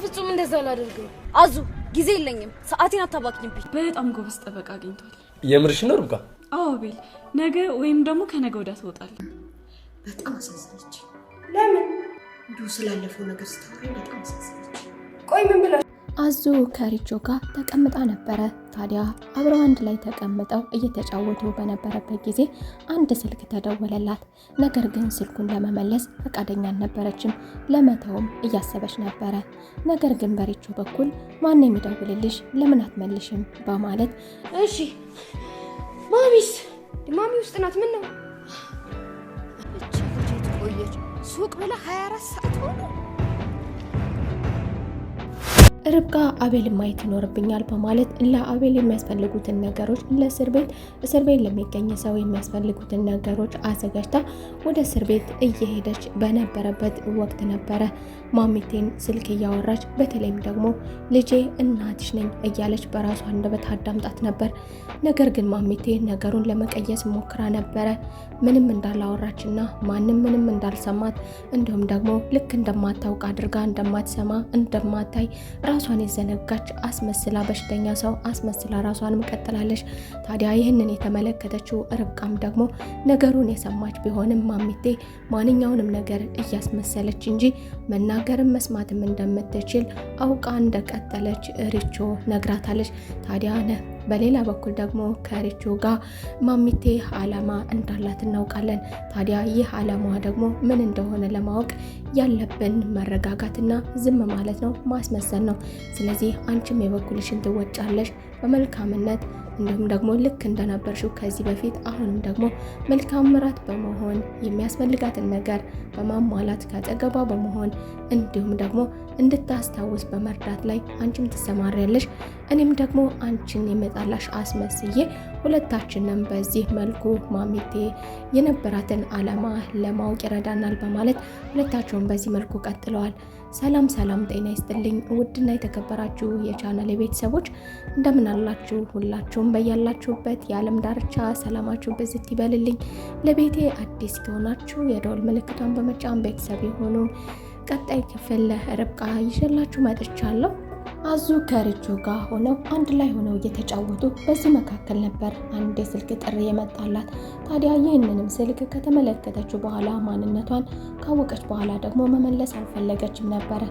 በፍጹም እንደዛ አላደርግም። አዙ ጊዜ የለኝም፣ ሰዓቴን አታባክኝብኝ። በጣም ጎበዝ ጠበቃ አግኝቷል። የምርሽ ነው ሩብቃ? አዎ አቤል፣ ነገ ወይም ደግሞ ከነገ ወዲያ ትወጣለህ። በጣም አሳዘነች። ለምን? እንዲሁ ስላለፈው ነገር ስታወራኝ በጣም አሳዘነች። ቆይ ምን ብላ? አዙ ከሪቾ ጋር ተቀምጣ ነበረ። ታዲያ አብረው አንድ ላይ ተቀምጠው እየተጫወቱ በነበረበት ጊዜ አንድ ስልክ ተደወለላት። ነገር ግን ስልኩን ለመመለስ ፈቃደኛ አልነበረችም። ለመተውም እያሰበች ነበረ። ነገር ግን በሪቾ በኩል ማን የሚደውልልሽ ለምን አትመልሽም በማለት እሺ ማሚስ? ማሚ ውስጥ ናት። ምን ነው እቺ ልጅ ቆየች ሱቅ ብላ 24 ሰዓት ሆነ። ርብቃ አቤል ማየት ይኖርብኛል በማለት ለአቤል የሚያስፈልጉትን ነገሮች ለእስር ቤት ለሚገኝ ሰው የሚያስፈልጉትን ነገሮች አዘጋጅታ ወደ እስር ቤት እየሄደች በነበረበት ወቅት ነበረ ማሚቴን ስልክ እያወራች፣ በተለይም ደግሞ ልጄ እናትሽ ነኝ እያለች በራሷ አንደበት አዳምጣት ነበር። ነገር ግን ማሚቴ ነገሩን ለመቀየስ ሞክራ ነበረ። ምንም እንዳላወራችና ማንም ምንም እንዳልሰማት እንዲሁም ደግሞ ልክ እንደማታውቅ አድርጋ እንደማትሰማ እንደማታይ ራሷን የዘነጋች አስመስላ በሽተኛ ሰው አስመስላ ራሷንም ቀጥላለች። ታዲያ ይህንን የተመለከተችው ርብቃም ደግሞ ነገሩን የሰማች ቢሆንም ማሚቴ ማንኛውንም ነገር እያስመሰለች እንጂ መናገርም መስማትም እንደምትችል አውቃ እንደቀጠለች ሪቾ ነግራታለች። ታዲያ በሌላ በኩል ደግሞ ከሪቾ ጋር ማሚቴ አላማ እንዳላት እናውቃለን። ታዲያ ይህ አላማዋ ደግሞ ምን እንደሆነ ለማወቅ ያለብን መረጋጋትና ዝም ማለት ነው፣ ማስመሰል ነው። ስለዚህ አንቺም የበኩልሽን ትወጫለሽ በመልካምነት እንዲሁም ደግሞ ልክ እንደነበርሽው ከዚህ በፊት አሁንም ደግሞ መልካም ምራት በመሆን የሚያስፈልጋትን ነገር በማሟላት ካጠገቧ በመሆን እንዲሁም ደግሞ እንድታስታውስ በመርዳት ላይ አንቺም ትሰማሪያለሽ። እኔም ደግሞ አንቺን የመጣላሽ አስመስዬ ሁለታችንም በዚህ መልኩ ማሚቴ የነበራትን አላማ ለማወቅ ይረዳናል በማለት ሁለታቸውን በዚህ መልኩ ቀጥለዋል። ሰላም ሰላም፣ ጤና ይስጥልኝ ውድና የተከበራችሁ የቻናል ቤተሰቦች እንደምን አላችሁ? ሁላችሁም በያላችሁበት የዓለም ዳርቻ ሰላማችሁ በዝት ይበልልኝ። ለቤቴ አዲስ ከሆናችሁ የደወል ምልክቷን በመጫን ቤተሰብ የሆኑ ቀጣይ ክፍል ርብቃ ይዤላችሁ መጥቻለሁ። አዙ ከሪቾ ጋር ሆነው አንድ ላይ ሆነው እየተጫወቱ በዚህ መካከል ነበር አንድ የስልክ ጥሪ የመጣላት። ታዲያ ይህንንም ስልክ ከተመለከተችው በኋላ ማንነቷን ካወቀች በኋላ ደግሞ መመለስ አልፈለገችም ነበረ።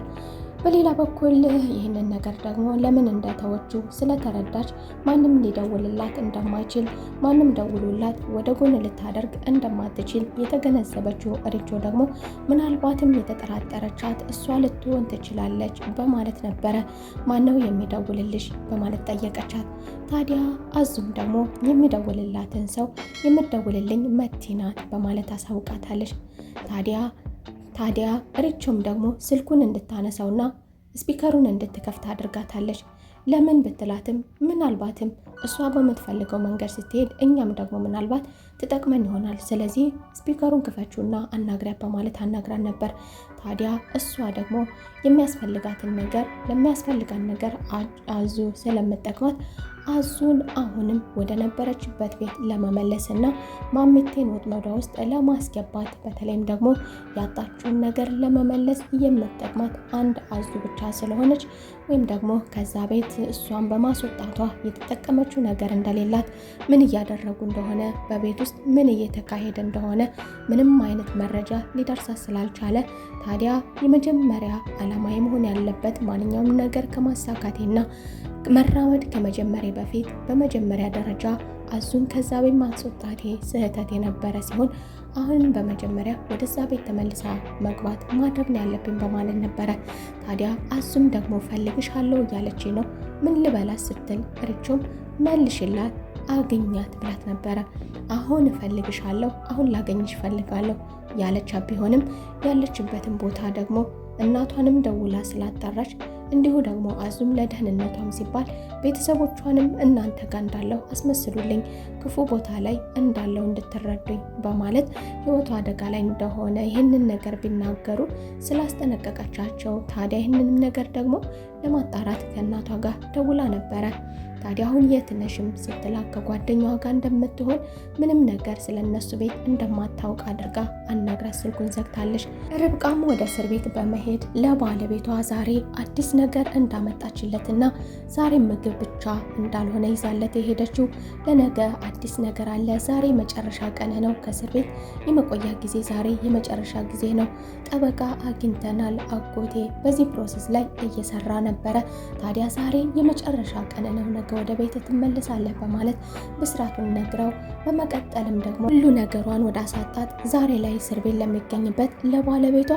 በሌላ በኩል ይህንን ነገር ደግሞ ለምን እንደተወችው ስለተረዳች ማንም ሊደውልላት እንደማይችል ማንም ደውሎላት ወደ ጎን ልታደርግ እንደማትችል የተገነዘበችው ሪቾ ደግሞ ምናልባትም የተጠራጠረቻት እሷ ልትሆን ትችላለች በማለት ነበረ ማነው የሚደውልልሽ በማለት ጠየቀቻት። ታዲያ አዙም ደግሞ የሚደውልላትን ሰው የምትደውልልኝ መቲ ናት በማለት አሳውቃታለች። ታዲያ ሪቾም ደግሞ ስልኩን እንድታነሳውና ስፒከሩን እንድትከፍት አድርጋታለች። ለምን ብትላትም ምናልባትም እሷ በምትፈልገው መንገድ ስትሄድ እኛም ደግሞ ምናልባት ትጠቅመን ይሆናል፣ ስለዚህ ስፒከሩን ክፈቹና አናግሪያ በማለት አናግራን ነበር። ታዲያ እሷ ደግሞ የሚያስፈልጋትን ነገር ለሚያስፈልጋን ነገር አዙ ስለምጠቅማት አዙን አሁንም ወደ ነበረችበት ቤት ለመመለስና ማሚቴን ወጥመዷ ውስጥ ለማስገባት በተለይም ደግሞ ያጣችውን ነገር ለመመለስ የምትጠቅማት አንድ አዙ ብቻ ስለሆነች ወይም ደግሞ ከዛ ቤት እሷን በማስወጣቷ የተጠቀመችው ነገር እንደሌላት ምን እያደረጉ እንደሆነ በቤት ውስጥ ምን እየተካሄደ እንደሆነ ምንም አይነት መረጃ ሊደርሳት ስላልቻለ ታዲያ የመጀመሪያ ዓላማ መሆን ያለበት ማንኛውም ነገር ከማሳካቴና መራመድ ከመጀመሪያ በፊት በመጀመሪያ ደረጃ አዙን ከዛ ቤት ማስወጣቴ ስህተት የነበረ ሲሆን አሁን በመጀመሪያ ወደዛ ቤት ተመልሳ መግባት ማድረግ ነው ያለብኝ በማለት ነበረ። ታዲያ አዙም ደግሞ ፈልግሻለሁ እያለች ነው። ምን ልበላት ስትል ሪቾም መልሽላት አግኛት ብላት ነበረ። አሁን እፈልግሻለሁ፣ አሁን ላገኝሽ ፈልጋለሁ ያለቻ ቢሆንም ያለችበትን ቦታ ደግሞ እናቷንም ደውላ ስላጣራች እንዲሁ ደግሞ አዙም ለደህንነቷም ሲባል ቤተሰቦቿንም እናንተ ጋር እንዳለው አስመስሉልኝ፣ ክፉ ቦታ ላይ እንዳለው እንድትረዱኝ በማለት ህይወቷ አደጋ ላይ እንደሆነ ይህንን ነገር ቢናገሩ ስላስጠነቀቀቻቸው ታዲያ ይህንንም ነገር ደግሞ ለማጣራት ከእናቷ ጋር ደውላ ነበረ። ታዲያ አሁን የት ነሽም ስትላት ከጓደኛዋ ጋር እንደምትሆን ምንም ነገር ስለነሱ ቤት እንደማታውቅ አድርጋ አናግራት ስልኩን ዘግታለች። ርብቃም ወደ እስር ቤት በመሄድ ለባለቤቷ ዛሬ አዲስ ነገር እንዳመጣችለትና ዛሬ ምግብ ብቻ እንዳልሆነ ይዛለት የሄደችው ለነገ አዲስ ነገር አለ። ዛሬ መጨረሻ ቀን ነው፣ ከእስር ቤት የመቆያ ጊዜ ዛሬ የመጨረሻ ጊዜ ነው። ጠበቃ አግኝተናል፣ አጎቴ በዚህ ፕሮሰስ ላይ እየሰራ ነበረ። ታዲያ ዛሬ የመጨረሻ ቀን ነው፣ ነገ ወደ ቤት ትመለሳለህ በማለት ብስራቱን ነግረው በመቀጠልም ደግሞ ሁሉ ነገሯን ወደ አሳጣት ዛሬ ላይ እስር ቤት ለሚገኝበት ለባለቤቷ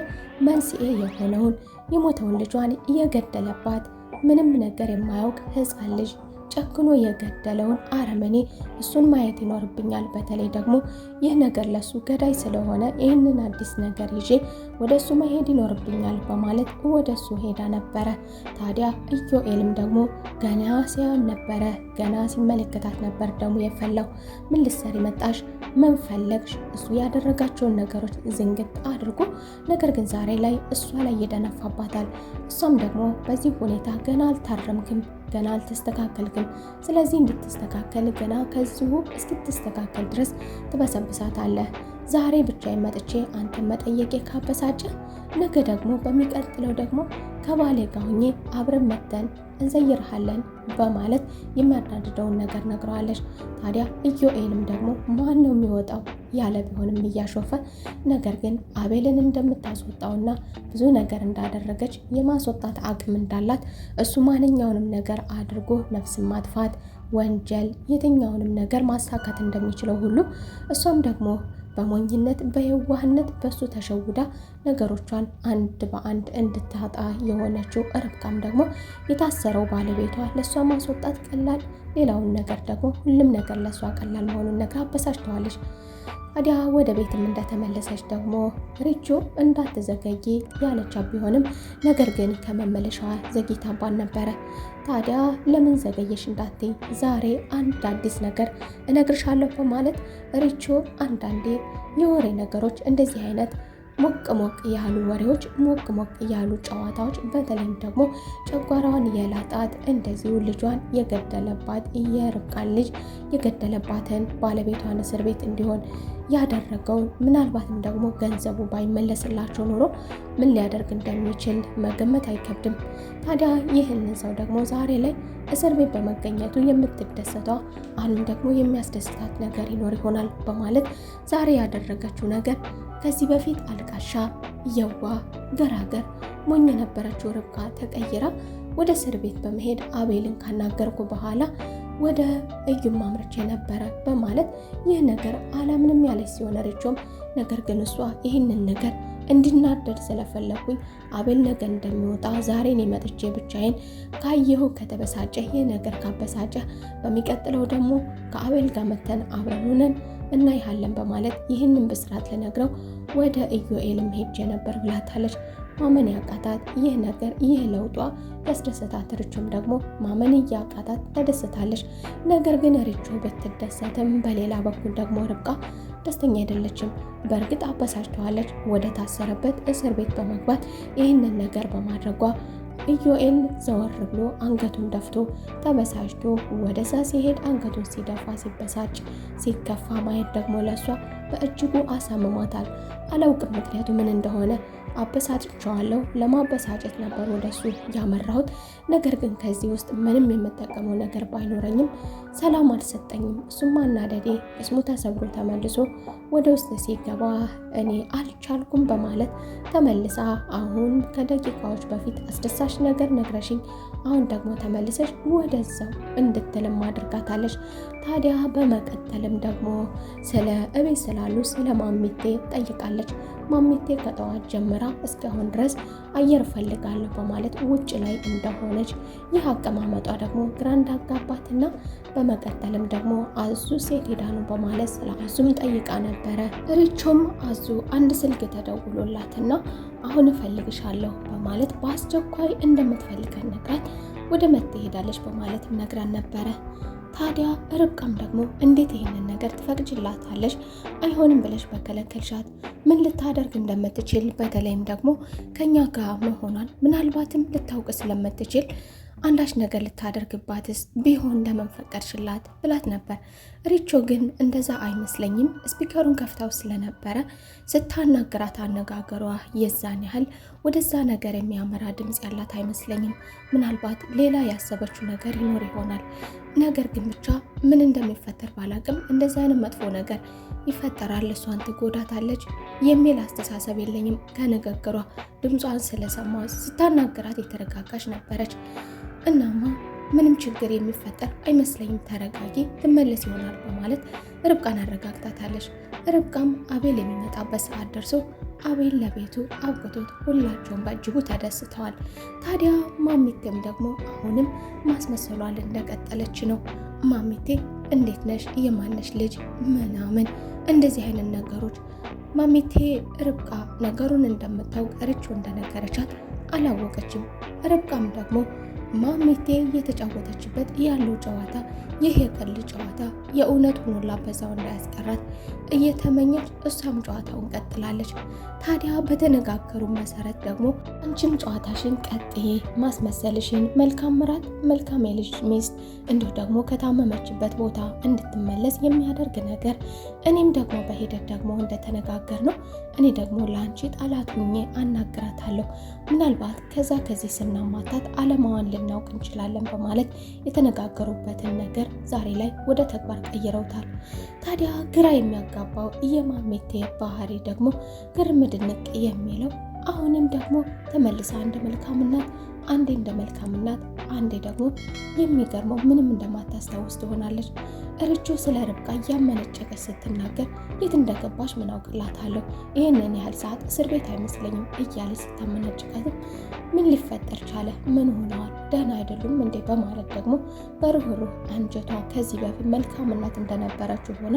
መንስኤ የሆነውን የሞተውን ልጇን እየገደለባት ምንም ነገር የማያውቅ ሕፃን ልጅ ጨክኖ የገደለውን አረመኔ እሱን ማየት ይኖርብኛል። በተለይ ደግሞ ይህ ነገር ለሱ ገዳይ ስለሆነ ይህንን አዲስ ነገር ይዤ ወደ እሱ መሄድ ይኖርብኛል በማለት ወደ እሱ ሄዳ ነበረ። ታዲያ ኢዮኤልም ደግሞ ገና ሲያን ነበረ፣ ገና ሲመለከታት ነበር ደግሞ የፈላው። ምን ልትሰሪ መጣሽ? ምን ፈለግሽ? እሱ ያደረጋቸውን ነገሮች ዝንግት አድርጎ ነገር ግን ዛሬ ላይ እሷ ላይ ይደነፋባታል። እሷም ደግሞ በዚህ ሁኔታ ገና አልታረምክም፣ ገና አልተስተካከልክም፣ ስለዚህ እንድትስተካከል ገና ከዚሁ እስክትስተካከል ድረስ ትበሰብሳታለህ። ዛሬ ብቻ መጥቼ አንተን መጠየቄ ካበሳጨ ነገ ደግሞ በሚቀጥለው ደግሞ ከባሌ ጋር ሆኜ አብረን መተን እንዘይርሃለን በማለት የሚያናድደውን ነገር ነግረዋለች። ታዲያ ኢዮኤልም ደግሞ ማን ነው የሚወጣው ያለ ቢሆንም እያሾፈ ነገር ግን አቤልን እንደምታስወጣውና ብዙ ነገር እንዳደረገች የማስወጣት አቅም እንዳላት እሱ ማንኛውንም ነገር አድርጎ ነፍስን ማጥፋት ወንጀል የትኛውንም ነገር ማሳካት እንደሚችለው ሁሉ እሷም ደግሞ በሞኝነት በየዋህነት በሱ ተሸውዳ ነገሮቿን አንድ በአንድ እንድታጣ የሆነችው ርብቃም ደግሞ የታሰረው ባለቤቷ ለሷ ማስወጣት ቀላል፣ ሌላውን ነገር ደግሞ ሁሉም ነገር ለሷ ቀላል መሆኑን ነገር አበሳጭተዋለች። ታዲያ ወደ ቤትም እንደተመለሰች ደግሞ ሪቾ እንዳትዘገይ ያለቻት ቢሆንም ነገር ግን ከመመለሻዋ ዘግይታባን ነበረ። ታዲያ ለምን ዘገየሽ እንዳትይ ዛሬ አንድ አዲስ ነገር እነግርሻለሁ በማለት ሪቾ አንዳንዴ የወሬ ነገሮች እንደዚህ አይነት ሞቅ ሞቅ ያሉ ወሬዎች፣ ሞቅ ሞቅ ያሉ ጨዋታዎች፣ በተለይም ደግሞ ጨጓራዋን የላጣት እንደዚሁ ልጇን የገደለባት የርብቃን ልጅ የገደለባትን ባለቤቷን እስር ቤት እንዲሆን ያደረገውን ምናልባትም ደግሞ ገንዘቡ ባይመለስላቸው ኖሮ ምን ሊያደርግ እንደሚችል መገመት አይከብድም። ታዲያ ይህንን ሰው ደግሞ ዛሬ ላይ እስር ቤት በመገኘቱ የምትደሰተው አሁንም ደግሞ የሚያስደስታት ነገር ይኖር ይሆናል በማለት ዛሬ ያደረገችው ነገር ከዚህ በፊት አልቃሻ፣ የዋ፣ ገራገር፣ ሞኝ የነበረችው ርብቃ ተቀይራ ወደ እስር ቤት በመሄድ አቤልን ካናገርኩ በኋላ ወደ እዩም ማምረች የነበረ በማለት ይህ ነገር አላምንም ያለች ሲሆን ሪቾም ነገር ግን እሷ ይህንን ነገር እንዲናደድ ስለፈለኩኝ አቤል ነገ እንደሚወጣ ዛሬ እኔ መጥቼ ብቻዬን ካየሁ ከተበሳጨ ይህ ነገር ካበሳጨ በሚቀጥለው ደግሞ ከአቤል ጋር መተን አብረን ሆነን እናይሃለን በማለት ይህንን ብስራት ልነግረው ወደ ኢዮኤልም ሄጄ ነበር ብላታለች። ማመን ያቃታት ይህ ነገር ይህ ለውጧ ያስደሰታት ሪቾም ደግሞ ማመን ያቃታት ተደስታለች። ነገር ግን ሪቾ ብትደሰትም በሌላ በኩል ደግሞ ርብቃ ደስተኛ አይደለችም። በእርግጥ አበሳጭተዋለች። ወደ ታሰረበት እስር ቤት በመግባት ይህንን ነገር በማድረጓ ኢዮኤል ዘወር ብሎ አንገቱን ደፍቶ ተበሳጭቶ ወደዛ ሲሄድ አንገቱን ሲደፋ ሲበሳጭ ሲከፋ ማየት ደግሞ ለሷ በእጅጉ አሳምሟታል። አላውቅም ምክንያቱ ምን እንደሆነ አበሳጭቸዋለሁ። ለማበሳጨት ነበር ወደሱ ያመራሁት። ነገር ግን ከዚህ ውስጥ ምንም የምጠቀመው ነገር ባይኖረኝም ሰላም አልሰጠኝም። እሱም አናደዴ እስሙ ተሰብሮ ተመልሶ ወደ ውስጥ ሲገባ እኔ አልቻልኩም በማለት ተመልሳ አሁን ከደቂቃዎች በፊት አስደሳች ነገር ነግረሽኝ አሁን ደግሞ ተመልሰሽ ወደዛው እንድትልም አድርጋታለች። ታዲያ በመቀጠልም ደግሞ ስለ እቤት ስላሉ ስለ ማሚቴ ጠይቃለች። ማሚቴ ከጠዋት ጀምራ እስካሁን ድረስ አየር ፈልጋለሁ በማለት ውጭ ላይ እንደሆነች ይህ አቀማመጧ ደግሞ ግራ እንዳጋባትና በመቀጠልም ደግሞ አዙ ሴት ሄዳ ነው በማለት ስለ አዙም ጠይቃ ነበረ። ሪቾም አዙ አንድ ስልክ ተደውሎላትና አሁን እፈልግሻለሁ በማለት በአስቸኳይ እንደምትፈልገን ነግራት ወደ መት ሄዳለች በማለት ነግራን ነበረ። ታዲያ ርብቃም ደግሞ እንዴት ይሄንን ነገር ትፈቅጅላታለሽ? አይሆንም ብለሽ በከለከልሻት ምን ልታደርግ እንደምትችል በተለይም ደግሞ ከኛ ጋር መሆኗን ምናልባትም ልታውቅ ስለምትችል አንዳች ነገር ልታደርግባትስ ቢሆን ለምን ፈቀድሽላት ብላት ነበር። ሪቾ ግን እንደዛ አይመስለኝም። ስፒከሩን ከፍታው ስለነበረ ስታናግራት አነጋገሯ የዛን ያህል ወደዛ ነገር የሚያመራ ድምፅ ያላት አይመስለኝም። ምናልባት ሌላ ያሰበችው ነገር ይኖር ይሆናል። ነገር ግን ብቻ ምን እንደሚፈጠር ባላቅም እንደዛ አይነት መጥፎ ነገር ይፈጠራል፣ እሷን ትጎዳታለች የሚል አስተሳሰብ የለኝም። ከንግግሯ ድምጿን ስለሰማ ስታናግራት የተረጋጋች ነበረች። እናማ ምንም ችግር የሚፈጠር አይመስለኝም፣ ተረጋጊ፣ ትመለስ ይሆናል በማለት ርብቃን አረጋግታታለች። ርብቃም አቤል የሚመጣበት ሰዓት ደርሶ አቤል ለቤቱ አብቅቶት ሁላቸውም በእጅጉ ተደስተዋል። ታዲያ ማሚቴም ደግሞ አሁንም ማስመሰሏን እንደቀጠለች ነው። ማሚቴ እንዴት ነሽ? የማነሽ ልጅ ምናምን እንደዚህ አይነት ነገሮች። ማሚቴ ርብቃ ነገሩን እንደምታውቅ ርቾ እንደነገረቻት አላወቀችም። ርብቃም ደግሞ ማሚቴ እየተጫወተችበት ያለው ጨዋታ ይህ የቀልድ ጨዋታ የእውነት ሆኖላ በዛው እንዳያስቀራት እየተመኘች እሷም ጨዋታውን ቀጥላለች። ታዲያ በተነጋገሩ መሰረት ደግሞ አንቺም ጨዋታሽን ቀጥዬ ማስመሰልሽን መልካም ምራት፣ መልካም የልጅ ሚስት እንዲሁ ደግሞ ከታመመችበት ቦታ እንድትመለስ የሚያደርግ ነገር እኔም ደግሞ በሂደት ደግሞ እንደተነጋገር ነው እኔ ደግሞ ለአንቺ ጠላት ሁኜ አናግራታለሁ። ምናልባት ከዚህ ስናማታት አለማዋን ልናውቅ እንችላለን በማለት የተነጋገሩበትን ነገር ዛሬ ላይ ወደ ተግባር ቀይረውታል። ታዲያ ግራ የሚያጋባው የማሚቴ ባህሪ ደግሞ ግርም ድንቅ የሚለው አሁንም ደግሞ ተመልሳ እንደ መልካም እናት አንዴ እንደ መልካም እናት አንዴ ደግሞ የሚገርመው ምንም እንደማታስታውስ ትሆናለች። ርቾ ስለ ርብቃ እያመነጨቀች ስትናገር የት እንደገባች ምን አውቅላታለሁ፣ ይህንን ያህል ሰዓት እስር ቤት አይመስለኝም እያለች ስታመነጭቃትም ምን ሊፈጠር ቻለ? ምን ሆነዋል? ደህና አይደሉም እንዴ? በማለት ደግሞ በርህሩህ አንጀቷ ከዚህ በፊት መልካም እናት እንደነበረችው ሆነ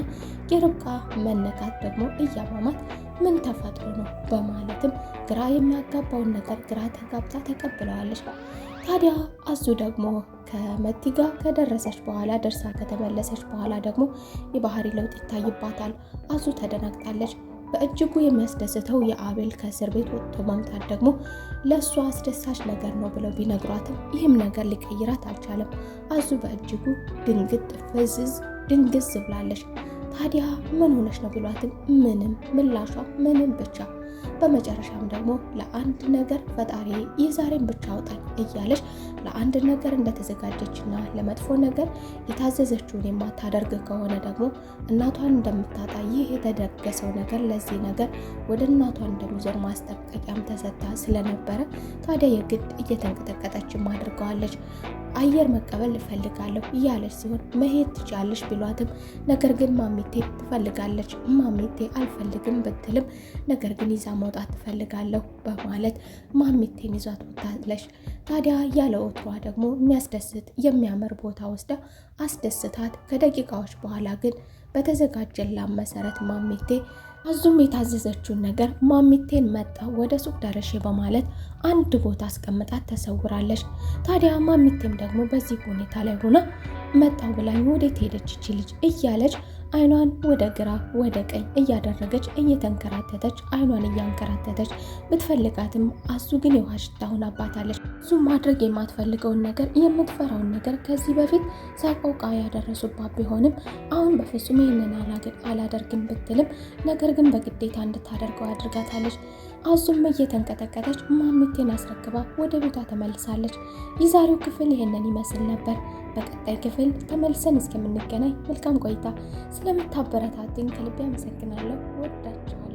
የርብቃ መነካት ደግሞ እያማማት ምን ተፈጥሮ ነው በማለትም ግራ የሚያጋባውን ነገር ግራ ተጋብታ ተቀብለዋለች። ታዲያ አዙ ደግሞ ከመቲ ጋር ከደረሰች በኋላ ደርሳ ከተመለሰች በኋላ ደግሞ የባህሪ ለውጥ ይታይባታል። አዙ ተደናግጣለች። በእጅጉ የሚያስደስተው የአቤል ከእስር ቤት ወጥቶ መምጣት ደግሞ ለእሷ አስደሳች ነገር ነው ብለው ቢነግሯትም ይህም ነገር ሊቀይራት አልቻለም። አዙ በእጅጉ ድንግዝ ብላለች። ታዲያ ምን ሆነች ነው ቢሏትም ምንም ምላሿ ምንም ብቻ። በመጨረሻም ደግሞ ለአንድ ነገር ፈጣሪ የዛሬን ብቻ አውጣኝ እያለች ለአንድ ነገር እንደተዘጋጀችና ለመጥፎ ነገር የታዘዘችውን የማታደርግ ከሆነ ደግሞ እናቷን እንደምታጣ ይህ የተደገሰው ነገር ለዚህ ነገር ወደ እናቷን እንደሚዞር ማስጠንቀቂያም ተሰጥታ ስለነበረ ታዲያ የግድ እየተንቀጠቀጠችም አድርገዋለች። አየር መቀበል እፈልጋለሁ እያለች ሲሆን መሄድ ትችላለች ቢሏትም ነገር ግን ማሚቴ ትፈልጋለች። ማሚቴ አልፈልግም ብትልም ነገር ግን ይዛ መውጣት ትፈልጋለሁ በማለት ማሚቴን ይዟት ወጣለች። ታዲያ ያለ ወትሯ ደግሞ የሚያስደስት የሚያምር ቦታ ወስዳ አስደስታት ከደቂቃዎች በኋላ ግን በተዘጋጀላት መሰረት ማሚቴ አዙም የታዘዘችውን ነገር ማሚቴን መጣ ወደ ሱቅ ደረሼ በማለት አንድ ቦታ አስቀምጣት ተሰውራለች። ታዲያ ማሚቴም ደግሞ በዚህ ሁኔታ ላይ ሆና መጣው ብላኝ ወዴት ሄደች ይቺ ልጅ እያለች አይኗን ወደ ግራ ወደ ቀኝ እያደረገች እየተንከራተተች አይኗን እያንከራተተች ብትፈልጋትም አዙ ግን የውሃ ሽታ ሆናባታለች። እሱ ማድረግ የማትፈልገውን ነገር የምትፈራውን ነገር ከዚህ በፊት ሰቆቃ ያደረሱባት ቢሆንም አሁን በፍጹም ይህንን አላደርግም ብትልም ነገር ግን በግዴታ እንድታደርገው አድርጋታለች። አዙም እየተንቀጠቀጠች ማሚቴን አስረክባ ወደ ቤቷ ተመልሳለች። የዛሬው ክፍል ይህንን ይመስል ነበር። በቀጣይ ክፍል ተመልሰን እስከምንገናኝ መልካም ቆይታ። ስለምታበረታትኝ ከልቤ አመሰግናለሁ። ወዳችኋለሁ።